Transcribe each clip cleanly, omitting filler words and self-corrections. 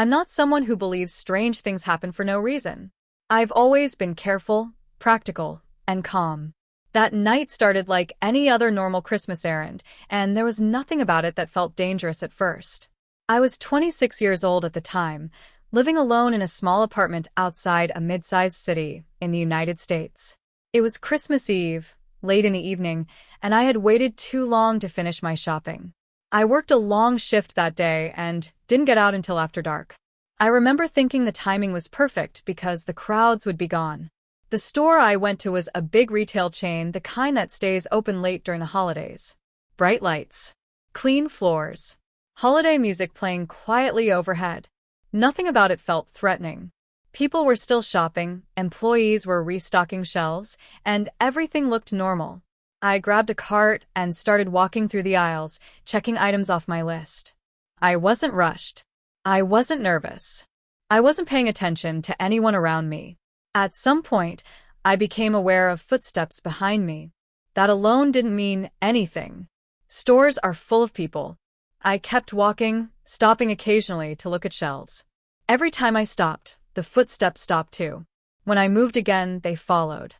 I'm not someone who believes strange things happen for no reason. I've always been careful, practical, and calm. That night started like any other normal Christmas errand, and there was nothing about it that felt dangerous at first. I was 26 years old at the time, living alone in a small apartment outside a mid-sized city in the United States. It was Christmas Eve, late in the evening, and I had waited too long to finish my shopping. I worked a long shift that day and didn't get out until after dark. I remember thinking the timing was perfect because the crowds would be gone. The store I went to was a big retail chain, the kind that stays open late during the holidays. Bright lights, clean floors, holiday music playing quietly overhead. Nothing about it felt threatening. People were still shopping, employees were restocking shelves, and everything looked normal. I grabbed a cart and started walking through the aisles, checking items off my list. I wasn't rushed. I wasn't nervous. I wasn't paying attention to anyone around me. At some point, I became aware of footsteps behind me. That alone didn't mean anything. Stores are full of people. I kept walking, stopping occasionally to look at shelves. Every time I stopped, the footsteps stopped too. When I moved again, they followed.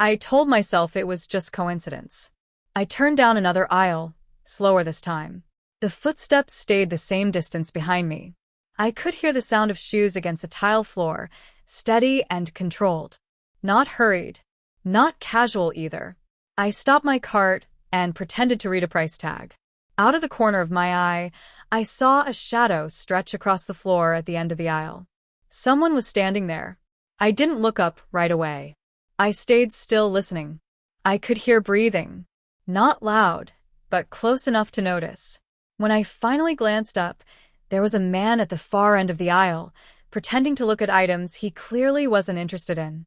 I told myself it was just coincidence. I turned down another aisle, slower this time. The footsteps stayed the same distance behind me. I could hear the sound of shoes against the tile floor, steady and controlled. Not hurried. Not casual either. I stopped my cart and pretended to read a price tag. Out of the corner of my eye, I saw a shadow stretch across the floor at the end of the aisle. Someone was standing there. I didn't look up right away. I stayed still listening. I could hear breathing. Not loud, but close enough to notice. When I finally glanced up, there was a man at the far end of the aisle, pretending to look at items he clearly wasn't interested in.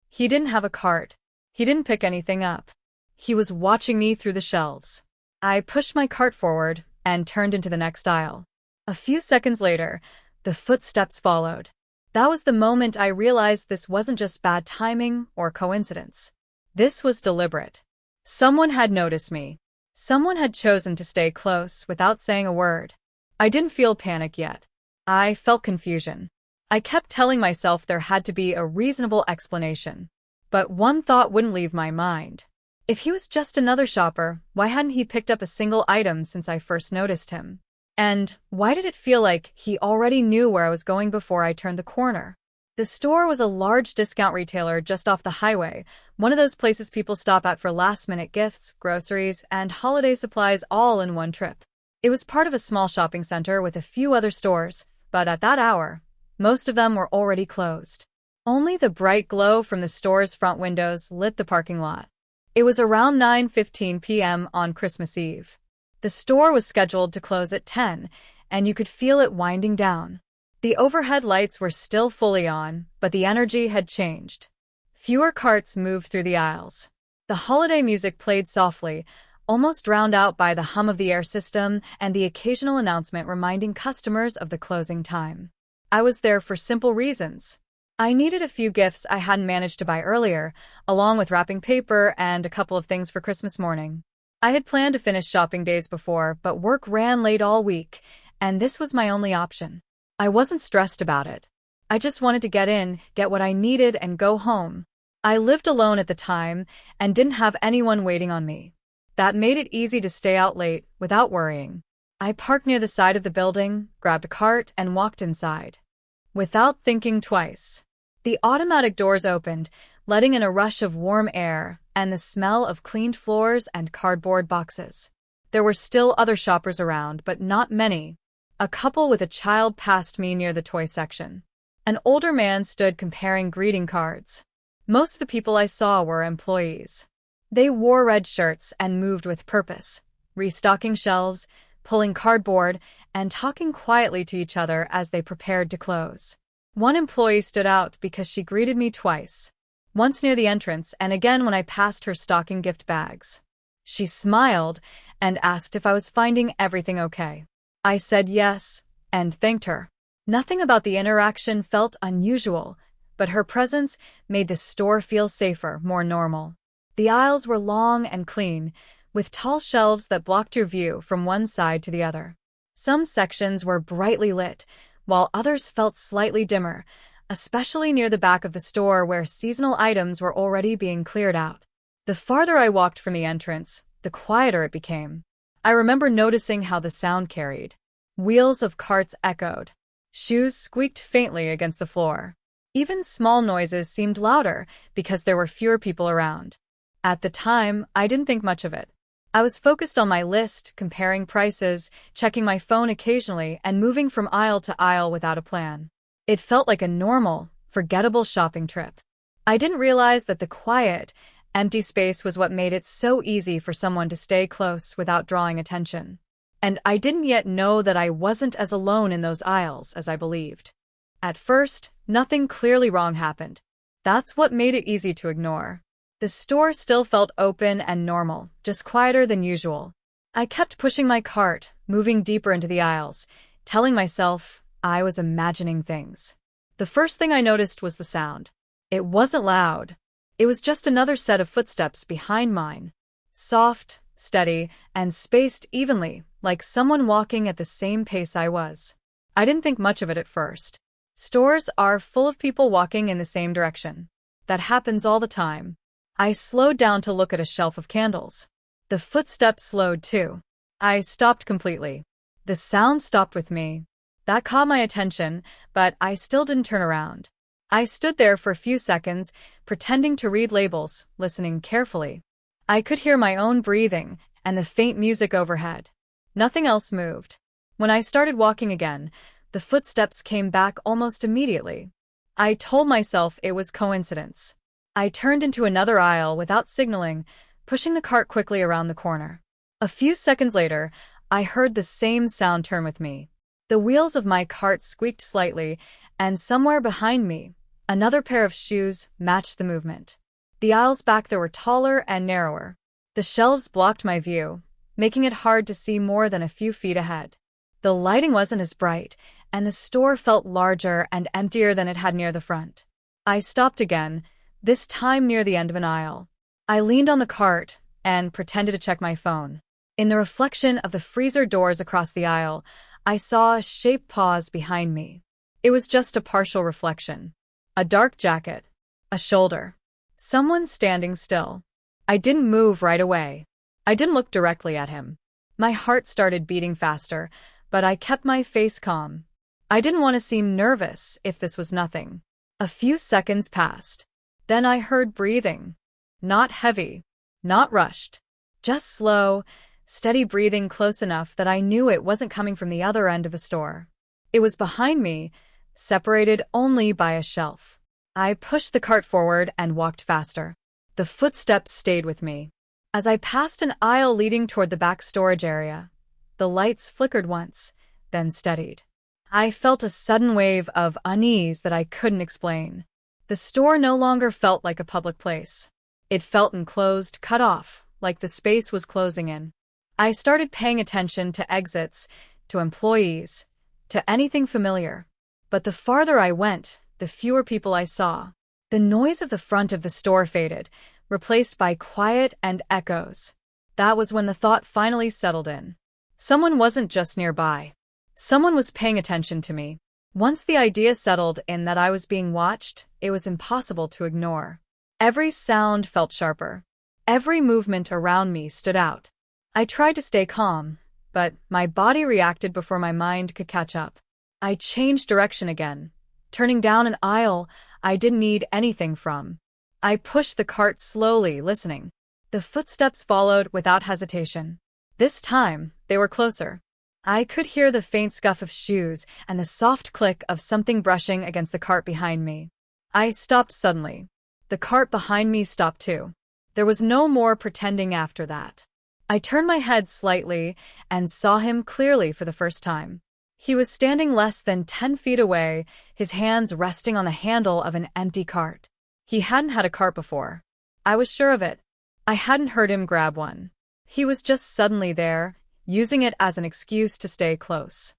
He didn't have a cart. He didn't pick anything up. He was watching me through the shelves. I pushed my cart forward and turned into the next aisle. A few seconds later, the footsteps followed. That was the moment I realized this wasn't just bad timing or coincidence. This was deliberate. Someone had noticed me. Someone had chosen to stay close without saying a word. I didn't feel panic yet. I felt confusion. I kept telling myself there had to be a reasonable explanation. But one thought wouldn't leave my mind. If he was just another shopper, why hadn't he picked up a single item since I first noticed him? And why did it feel like he already knew where I was going before I turned the corner? The store was a large discount retailer just off the highway, one of those places people stop at for last-minute gifts, groceries, and holiday supplies all in one trip. It was part of a small shopping center with a few other stores, but at that hour, most of them were already closed. Only the bright glow from the store's front windows lit the parking lot. It was around 9:15 p.m. on Christmas Eve. The store was scheduled to close at 10, and you could feel it winding down. The overhead lights were still fully on, but the energy had changed. Fewer carts moved through the aisles. The holiday music played softly, almost drowned out by the hum of the air system and the occasional announcement reminding customers of the closing time. I was there for simple reasons. I needed a few gifts I hadn't managed to buy earlier, along with wrapping paper and a couple of things for Christmas morning. I had planned to finish shopping days before, but work ran late all week, and this was my only option. I wasn't stressed about it. I just wanted to get in, get what I needed, and go home. I lived alone at the time and didn't have anyone waiting on me. That made it easy to stay out late without worrying. I parked near the side of the building, grabbed a cart, and walked inside. Without thinking twice. The automatic doors opened, letting in a rush of warm air and the smell of cleaned floors and cardboard boxes. There were still other shoppers around, but not many. A couple with a child passed me near the toy section. An older man stood comparing greeting cards. Most of the people I saw were employees. They wore red shirts and moved with purpose, restocking shelves, pulling cardboard, and talking quietly to each other as they prepared to close. One employee stood out because she greeted me twice, once near the entrance and again when I passed her stocking gift bags. She smiled and asked if I was finding everything okay. I said yes and thanked her. Nothing about the interaction felt unusual, but her presence made the store feel safer, more normal. The aisles were long and clean, with tall shelves that blocked your view from one side to the other. Some sections were brightly lit, while others felt slightly dimmer, especially near the back of the store where seasonal items were already being cleared out. The farther I walked from the entrance, the quieter it became. I remember noticing how the sound carried. Wheels of carts echoed. Shoes squeaked faintly against the floor. Even small noises seemed louder because there were fewer people around. At the time, I didn't think much of it. I was focused on my list, comparing prices, checking my phone occasionally, and moving from aisle to aisle without a plan. It felt like a normal, forgettable shopping trip. I didn't realize that the quiet, empty space was what made it so easy for someone to stay close without drawing attention. And I didn't yet know that I wasn't as alone in those aisles as I believed. At first, nothing clearly wrong happened. That's what made it easy to ignore. The store still felt open and normal, just quieter than usual. I kept pushing my cart, moving deeper into the aisles, telling myself I was imagining things. The first thing I noticed was the sound. It wasn't loud. It was just another set of footsteps behind mine. Soft, steady, and spaced evenly, like someone walking at the same pace I was. I didn't think much of it at first. Stores are full of people walking in the same direction. That happens all the time. I slowed down to look at a shelf of candles. The footsteps slowed too. I stopped completely. The sound stopped with me. That caught my attention, but I still didn't turn around. I stood there for a few seconds, pretending to read labels, listening carefully. I could hear my own breathing and the faint music overhead. Nothing else moved. When I started walking again, the footsteps came back almost immediately. I told myself it was coincidence. I turned into another aisle without signaling, pushing the cart quickly around the corner. A few seconds later, I heard the same sound turn with me. The wheels of my cart squeaked slightly, and somewhere behind me, another pair of shoes matched the movement. The aisles back there were taller and narrower. The shelves blocked my view, making it hard to see more than a few feet ahead. The lighting wasn't as bright, and the store felt larger and emptier than it had near the front. I stopped again, this time near the end of an aisle. I leaned on the cart and pretended to check my phone. In the reflection of the freezer doors across the aisle, I saw a shape pause behind me. It was just a partial reflection. A dark jacket. A shoulder. Someone standing still. I didn't move right away. I didn't look directly at him. My heart started beating faster, but I kept my face calm. I didn't want to seem nervous if this was nothing. A few seconds passed. Then I heard breathing. Not heavy. Not rushed. Just slow, steady breathing close enough that I knew it wasn't coming from the other end of the store. It was behind me, separated only by a shelf. I pushed the cart forward and walked faster. The footsteps stayed with me. As I passed an aisle leading toward the back storage area, the lights flickered once, then steadied. I felt a sudden wave of unease that I couldn't explain. The store no longer felt like a public place. It felt enclosed, cut off, like the space was closing in. I started paying attention to exits, to employees, to anything familiar. But the farther I went, the fewer people I saw. The noise of the front of the store faded, replaced by quiet and echoes. That was when the thought finally settled in. Someone wasn't just nearby. Someone was paying attention to me. Once the idea settled in that I was being watched, it was impossible to ignore. Every sound felt sharper. Every movement around me stood out. I tried to stay calm, but my body reacted before my mind could catch up. I changed direction again, turning down an aisle I didn't need anything from. I pushed the cart slowly, listening. The footsteps followed without hesitation. This time, they were closer. I could hear the faint scuff of shoes and the soft click of something brushing against the cart behind me. I stopped suddenly. The cart behind me stopped too. There was no more pretending after that. I turned my head slightly and saw him clearly for the first time. He was standing less than 10 feet away, his hands resting on the handle of an empty cart. He hadn't had a cart before. I was sure of it. I hadn't heard him grab one. He was just suddenly there, using it as an excuse to stay close.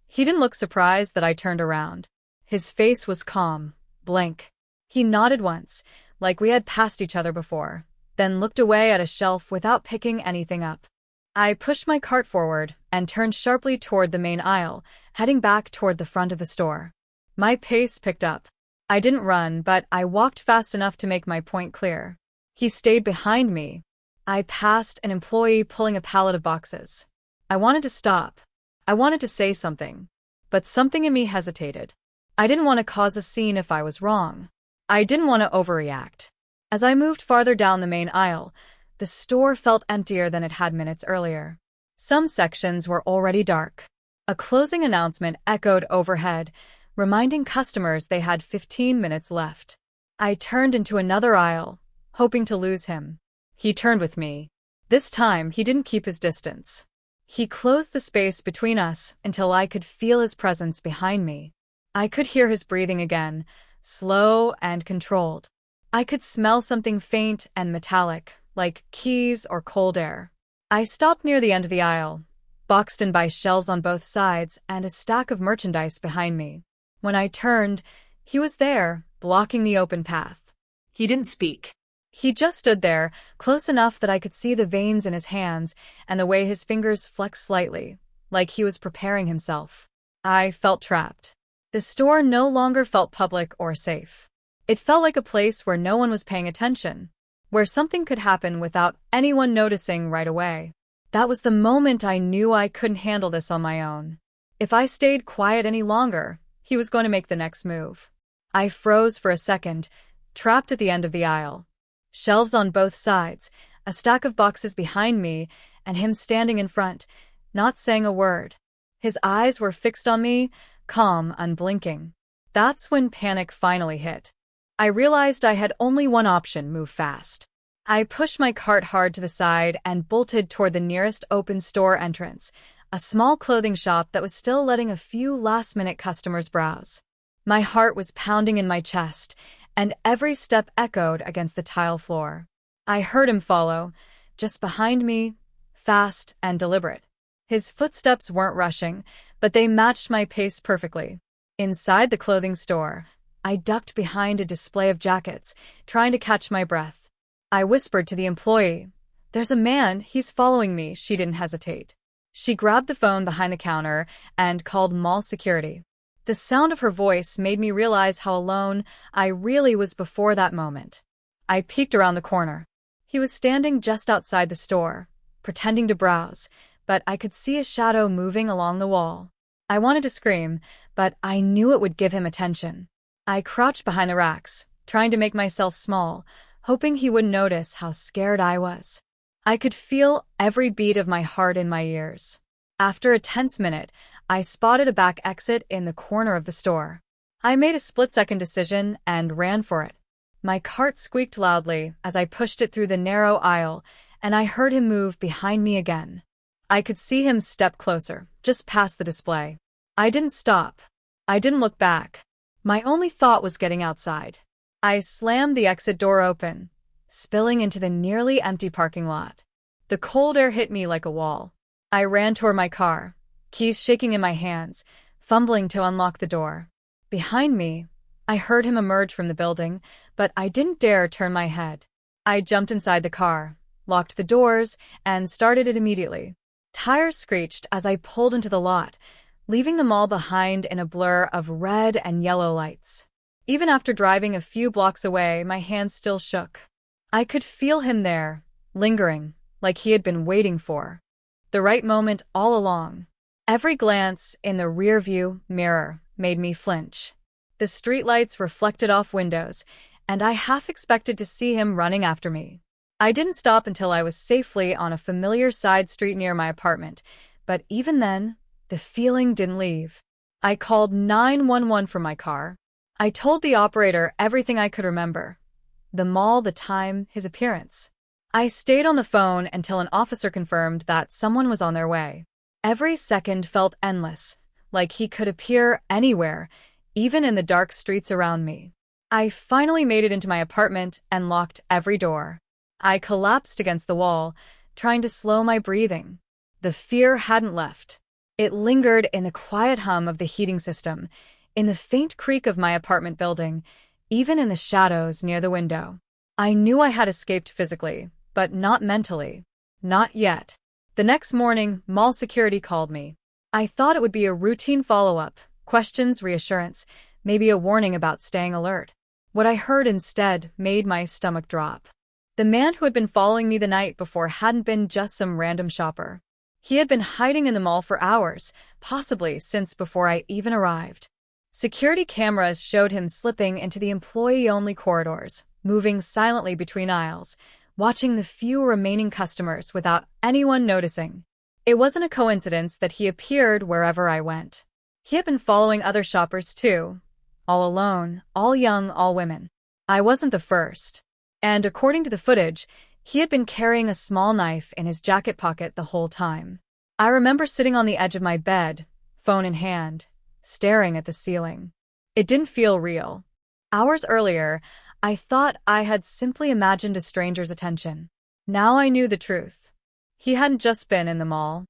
He didn't look surprised that I turned around. His face was calm, blank. He nodded once, like we had passed each other before, then looked away at a shelf without picking anything up. I pushed my cart forward and turned sharply toward the main aisle, heading back toward the front of the store. My pace picked up. I didn't run, but I walked fast enough to make my point clear. He stayed behind me. I passed an employee pulling a pallet of boxes. I wanted to stop. I wanted to say something. But something in me hesitated. I didn't want to cause a scene if I was wrong. I didn't want to overreact. As I moved farther down the main aisle, the store felt emptier than it had minutes earlier. Some sections were already dark. A closing announcement echoed overhead, reminding customers they had 15 minutes left. I turned into another aisle, hoping to lose him. He turned with me. This time, he didn't keep his distance. He closed the space between us until I could feel his presence behind me. I could hear his breathing again, slow and controlled. I could smell something faint and metallic, like keys or cold air. I stopped near the end of the aisle, boxed in by shelves on both sides and a stack of merchandise behind me. When I turned, he was there, blocking the open path. He didn't speak. He just stood there, close enough that I could see the veins in his hands and the way his fingers flexed slightly, like he was preparing himself. I felt trapped. The store no longer felt public or safe. It felt like a place where no one was paying attention, where something could happen without anyone noticing right away. That was the moment I knew I couldn't handle this on my own. If I stayed quiet any longer, he was going to make the next move. I froze for a second, trapped at the end of the aisle. Shelves on both sides, a stack of boxes behind me, and him standing in front, not saying a word. His eyes were fixed on me, calm, unblinking. That's when panic finally hit. I realized I had only one option: move fast. I pushed my cart hard to the side and bolted toward the nearest open store entrance, a small clothing shop that was still letting a few last-minute customers browse. My heart was pounding in my chest, and every step echoed against the tile floor. I heard him follow, just behind me, fast and deliberate. His footsteps weren't rushing, but they matched my pace perfectly. Inside the clothing store, I ducked behind a display of jackets, trying to catch my breath. I whispered to the employee, "There's a man, he's following me." She didn't hesitate. She grabbed the phone behind the counter and called mall security. The sound of her voice made me realize how alone I really was before that moment. I peeked around the corner. He was standing just outside the store, pretending to browse, but I could see a shadow moving along the wall. I wanted to scream, but I knew it would give him attention. I crouched behind the racks, trying to make myself small, hoping he wouldn't notice how scared I was. I could feel every beat of my heart in my ears. After a tense minute, I spotted a back exit in the corner of the store. I made a split-second decision and ran for it. My cart squeaked loudly as I pushed it through the narrow aisle, and I heard him move behind me again. I could see him step closer, just past the display. I didn't stop. I didn't look back. My only thought was getting outside. I slammed the exit door open, spilling into the nearly empty parking lot. The cold air hit me like a wall. I ran toward my car, keys shaking in my hands, fumbling to unlock the door. Behind me, I heard him emerge from the building, but I didn't dare turn my head. I jumped inside the car, locked the doors, and started it immediately. Tires screeched as I pulled into the lot, leaving them all behind in a blur of red and yellow lights. Even after driving a few blocks away, my hands still shook. I could feel him there, lingering, like he had been waiting for the right moment all along. Every glance in the rearview mirror made me flinch. The streetlights reflected off windows, and I half expected to see him running after me. I didn't stop until I was safely on a familiar side street near my apartment, but even then, the feeling didn't leave. I called 911 from my car. I told the operator everything I could remember: the mall, the time, his appearance. I stayed on the phone until an officer confirmed that someone was on their way. Every second felt endless, like he could appear anywhere, even in the dark streets around me. I finally made it into my apartment and locked every door. I collapsed against the wall, trying to slow my breathing. The fear hadn't left. It lingered in the quiet hum of the heating system, in the faint creak of my apartment building, even in the shadows near the window. I knew I had escaped physically, but not mentally. Not yet. The next morning, mall security called me. I thought it would be a routine follow-up, questions, reassurance, maybe a warning about staying alert. What I heard instead made my stomach drop. The man who had been following me the night before hadn't been just some random shopper. He had been hiding in the mall for hours, possibly since before I even arrived. Security cameras showed him slipping into the employee-only corridors, moving silently between aisles, watching the few remaining customers without anyone noticing. It wasn't a coincidence that he appeared wherever I went. He had been following other shoppers too, all alone, all young, all women. I wasn't the first. And according to the footage, he had been carrying a small knife in his jacket pocket the whole time. I remember sitting on the edge of my bed, phone in hand, staring at the ceiling. It didn't feel real. Hours earlier, I thought I had simply imagined a stranger's attention. Now I knew the truth. He hadn't just been in the mall.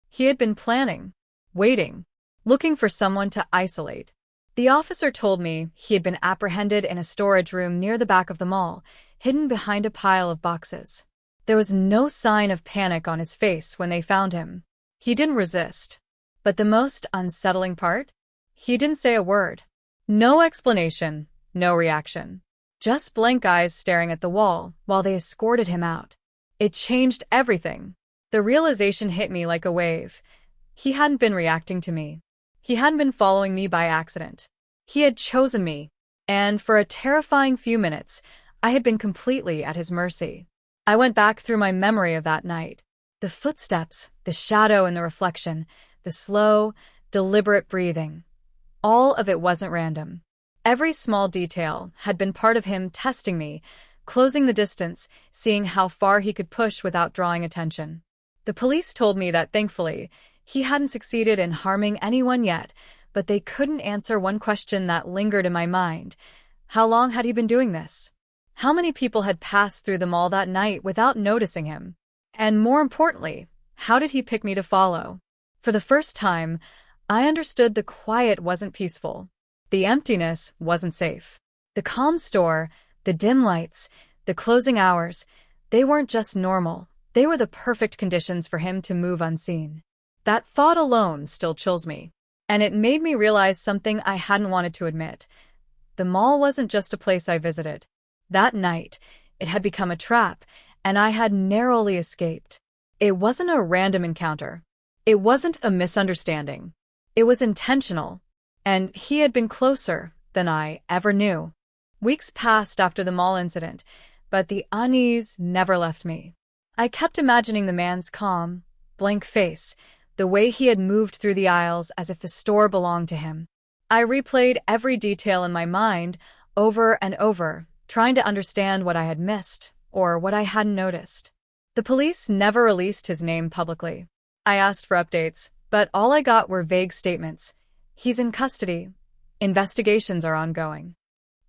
He had been planning, waiting, looking for someone to isolate. The officer told me he had been apprehended in a storage room near the back of the mall, hidden behind a pile of boxes. There was no sign of panic on his face when they found him. He didn't resist. But the most unsettling part? He didn't say a word. No explanation, no reaction. Just blank eyes staring at the wall while they escorted him out. It changed everything. The realization hit me like a wave. He hadn't been reacting to me. He hadn't been following me by accident. He had chosen me. And for a terrifying few minutes, I had been completely at his mercy. I went back through my memory of that night. The footsteps, the shadow and the reflection, the slow, deliberate breathing. All of it wasn't random. Every small detail had been part of him testing me, closing the distance, seeing how far he could push without drawing attention. The police told me that, thankfully, he hadn't succeeded in harming anyone yet, but they couldn't answer one question that lingered in my mind. How long had he been doing this? How many people had passed through the mall that night without noticing him? And more importantly, how did he pick me to follow? For the first time, I understood the quiet wasn't peaceful. The emptiness wasn't safe. The calm store, the dim lights, the closing hours, they weren't just normal. They were the perfect conditions for him to move unseen. That thought alone still chills me. And it made me realize something I hadn't wanted to admit. The mall wasn't just a place I visited. That night, it had become a trap, and I had narrowly escaped. It wasn't a random encounter. It wasn't a misunderstanding. It was intentional. And he had been closer than I ever knew. Weeks passed after the mall incident, but the unease never left me. I kept imagining the man's calm, blank face, the way he had moved through the aisles as if the store belonged to him. I replayed every detail in my mind over and over, trying to understand what I had missed or what I hadn't noticed. The police never released his name publicly. I asked for updates, but all I got were vague statements. He's in custody. Investigations are ongoing.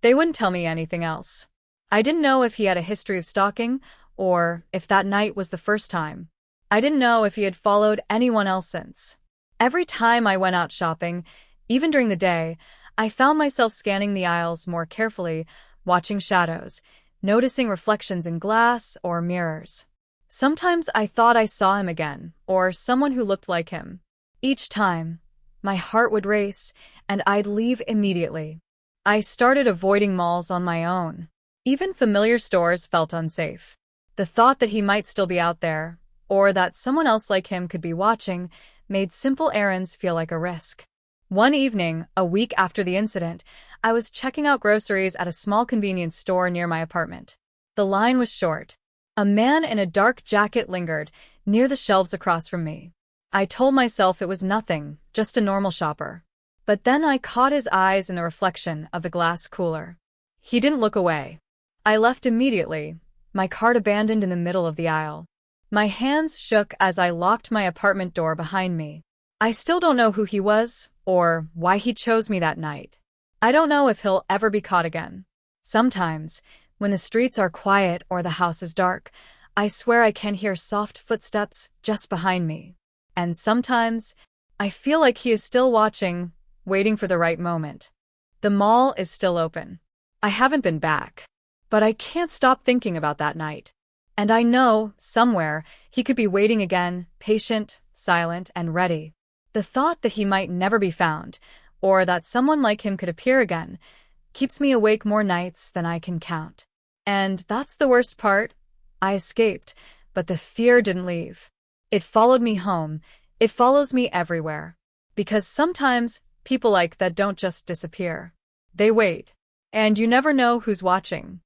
They wouldn't tell me anything else. I didn't know if he had a history of stalking or if that night was the first time. I didn't know if he had followed anyone else since. Every time I went out shopping, even during the day, I found myself scanning the aisles more carefully, watching shadows, noticing reflections in glass or mirrors. Sometimes I thought I saw him again, or someone who looked like him. Each time, my heart would race, and I'd leave immediately. I started avoiding malls on my own. Even familiar stores felt unsafe. The thought that he might still be out there, or that someone else like him could be watching, made simple errands feel like a risk. One evening, a week after the incident, I was checking out groceries at a small convenience store near my apartment. The line was short. A man in a dark jacket lingered near the shelves across from me. I told myself it was nothing, just a normal shopper. But then I caught his eyes in the reflection of the glass cooler. He didn't look away. I left immediately, my cart abandoned in the middle of the aisle. My hands shook as I locked my apartment door behind me. I still don't know who he was, or why he chose me that night. I don't know if he'll ever be caught again. Sometimes, when the streets are quiet or the house is dark, I swear I can hear soft footsteps just behind me. And sometimes, I feel like he is still watching, waiting for the right moment. The mall is still open. I haven't been back. But I can't stop thinking about that night. And I know, somewhere, he could be waiting again, patient, silent, and ready. The thought that he might never be found, or that someone like him could appear again, keeps me awake more nights than I can count. And that's the worst part. I escaped, but the fear didn't leave. It followed me home. It follows me everywhere. Because sometimes, people like that don't just disappear. They wait. And you never know who's watching.